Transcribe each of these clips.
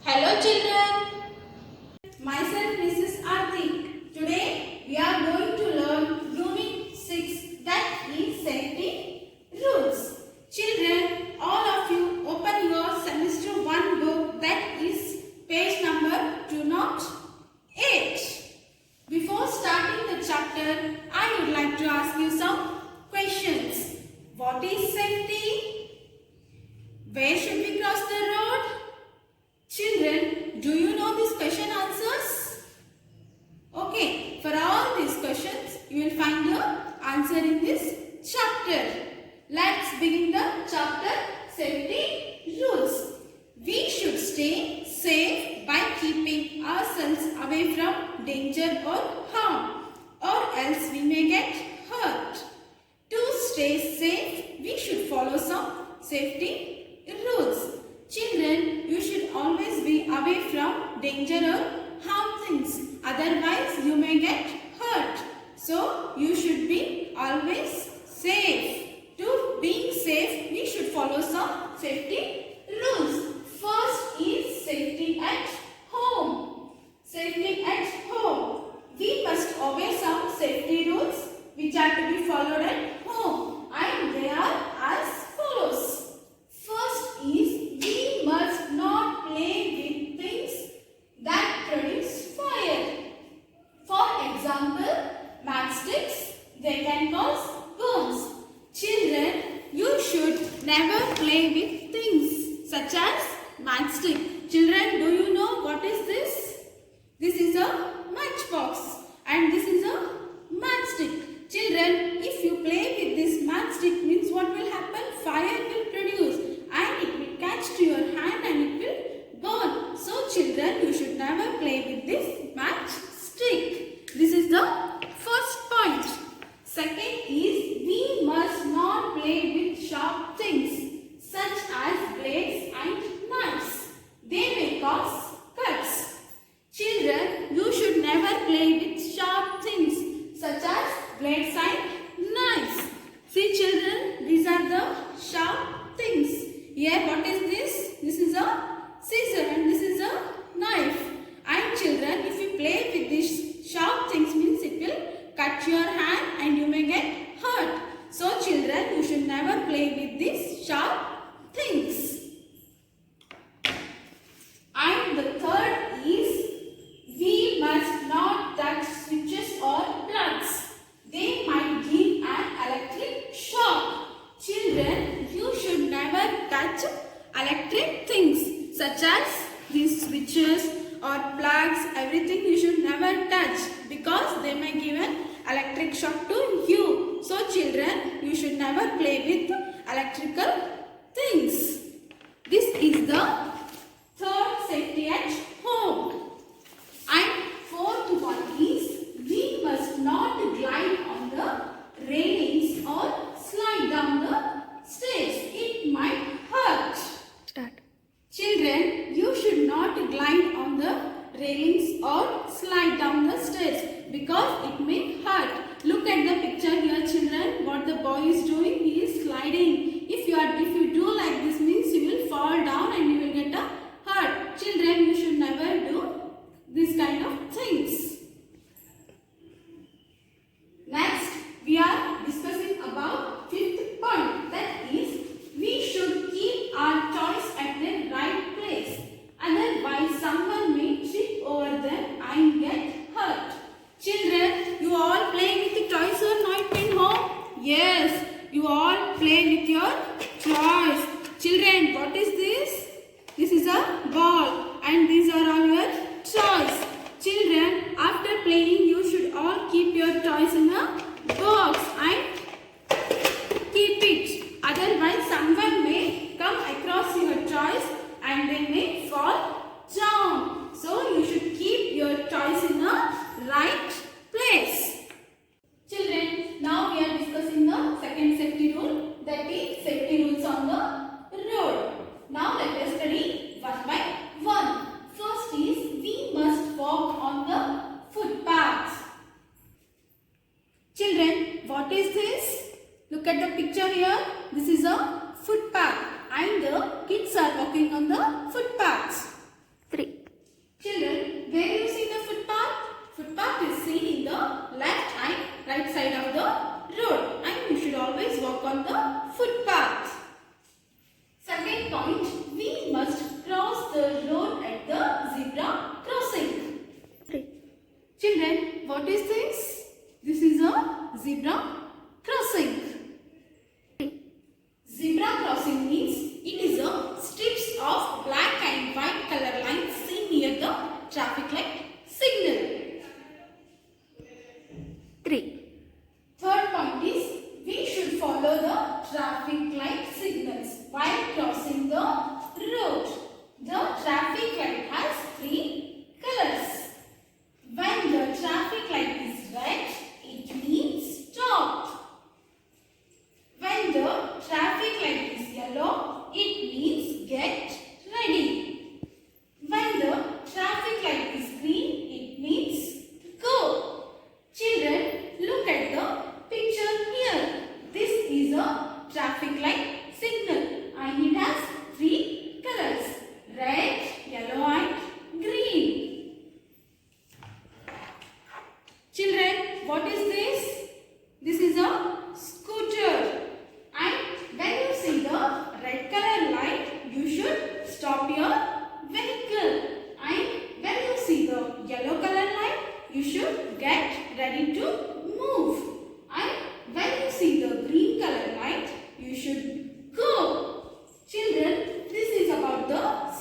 Hello children, myself Mrs. Artik. Today we are going to learn Unit 6, that is safety rules. Children, all of you open your semester 1 book, that is page number 208. Before starting the chapter, I would like to ask you some questions. What is safety? Where should we cross the road? Children, do you know these question answers? Okay, for all these questions, you will find your answer in this chapter. Let's begin the chapter Safety Rules. We should stay safe by keeping ourselves away from danger or harm, or else we may get hurt. To stay safe, we should follow some safety rules. Children, you should always be away from danger or harm things. Otherwise, you may get hurt. So, you should be always safe. To being safe, we should follow some safety rules. First is safety at home. Safety at home. We must obey some safety rules which are to be followed at home. And they are as follows. First is we must not play with things that produce fire. For example, matchsticks, they can cause burns. Children, you should never play with things such as matchstick. Children, do you know what is this? This is a matchbox and this is a matchstick. Children, if you play with this matchstick, means what will happen? Fire will produce and it will catch to your hand and it will burn. So children, you should never play with this matchstick. This is the first point. Second is we must not play with sharp things such as blades and knives. They may cause cuts. Children, you should never play with sharp things such as blades and knives. See children, these are the sharp things. Here what is this? This is a scissor and this is a knife. And children, if you play with these sharp things, means it will cut your hand and you may get hurt. So children, you should never play with these sharp things. And the third is we must not touch switches or plugs. They might give an electric shock. Children, you should never touch electric things such as these switches or plugs. Everything you should never touch because they may give an electric shock to you. So children, you should never play with electrical things. This is the third safety at home. And fourth one is we must not glide on the railings or slide down the stairs. It might hurt. Start. Children, you should not glide on the railings or slide down the stairs because it may hurt. Look at the picture here children. What the boy is doing, he is sliding. If you do like this, means you will fall down and you will get a hurt. Children, you should never do this kind of things. Next, we are discussing about fifth point, that is we should keep our toys at their right place. Otherwise, someone may trip over them and get hurt. Children, you all play with the toys or not in home? Yes, you all play with your toys. Children, what is this?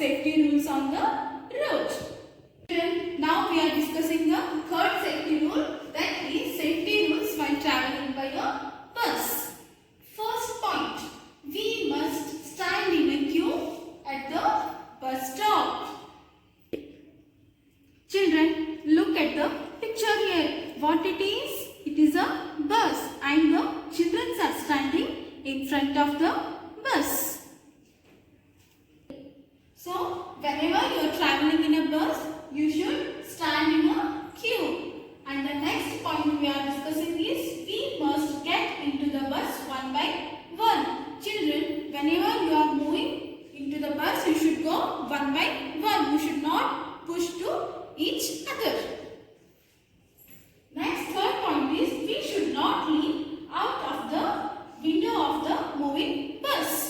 safety rules on the road. Now we are discussing the third safety rule, that is safety rules while traveling by a bus. First point, we must stand in a queue at the bus stop. Children, look at the picture here. What it is? It is a bus and the children are standing in front of the bus. So, whenever you are traveling in a bus, you should stand in a queue. And the next point we are discussing is we must get into the bus one by one. Children, whenever you are moving into the bus, you should go one by one. You should not push to each other. Next, third point is we should not lean out of the window of the moving bus.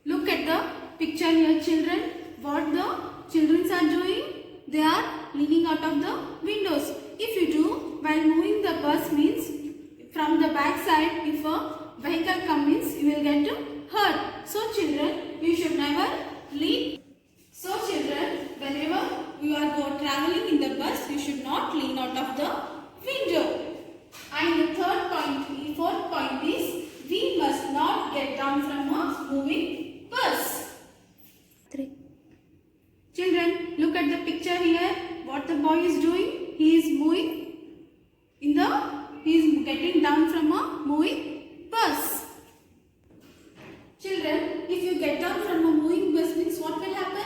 Look at the picture here, children. What the children are doing? They are leaning out of the windows. If you do while moving the bus means from the back side, if a vehicle comes, you will get hurt. So children, you should never lean. So children, whenever you are traveling in the bus, you should not lean out of the window. And the fourth point is we must not get down from a moving bus. 3. Children, look at the picture here. What the boy is doing? He is getting down from a moving bus. Children, if you get down from a moving bus means what will happen?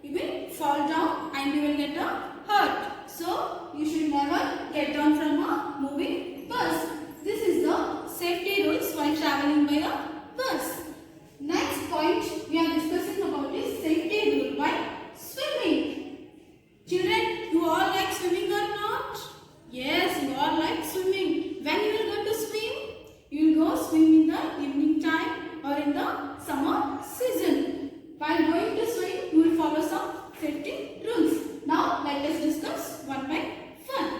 You will fall down and you will get hurt. So, you should never get down from a moving bus. This is the safety rules while traveling by a bus. Next point we are discussing about is safety rule while swimming. Children, you all like swimming or not? Yes, you all like swimming. When you will go to swim? You will go swim in the evening time or in the summer season. While going to swim, you will follow some safety rules. Now, let us discuss one by one.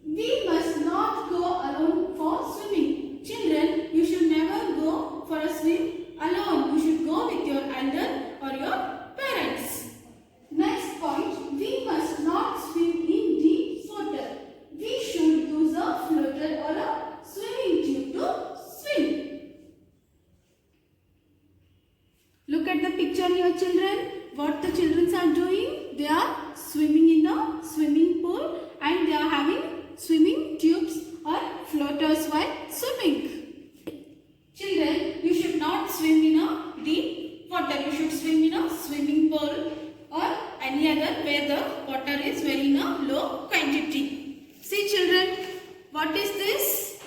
We must not go alone for swimming. Children, you should never go for a swim alone. You should go with your elder or your parents. Next point, we must not swim in deep water. We should use a floater or a swimming tube to swim. Look at the picture here, children. What the children are doing? They are swimming in the swimming pool and they are having swimming tubes or floaters while swimming. Children, you should not swim in a deep water. You should swim in a swimming pool or any other where the water is very in a low quantity. See children, what is this?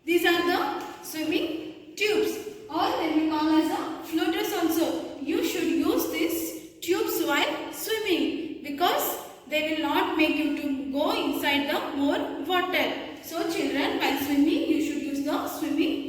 These are the swimming tubes or they will call as a floaters also. You should use these tubes while swimming because they will not make you to go inside the more water. So children, while swimming you should use the swimming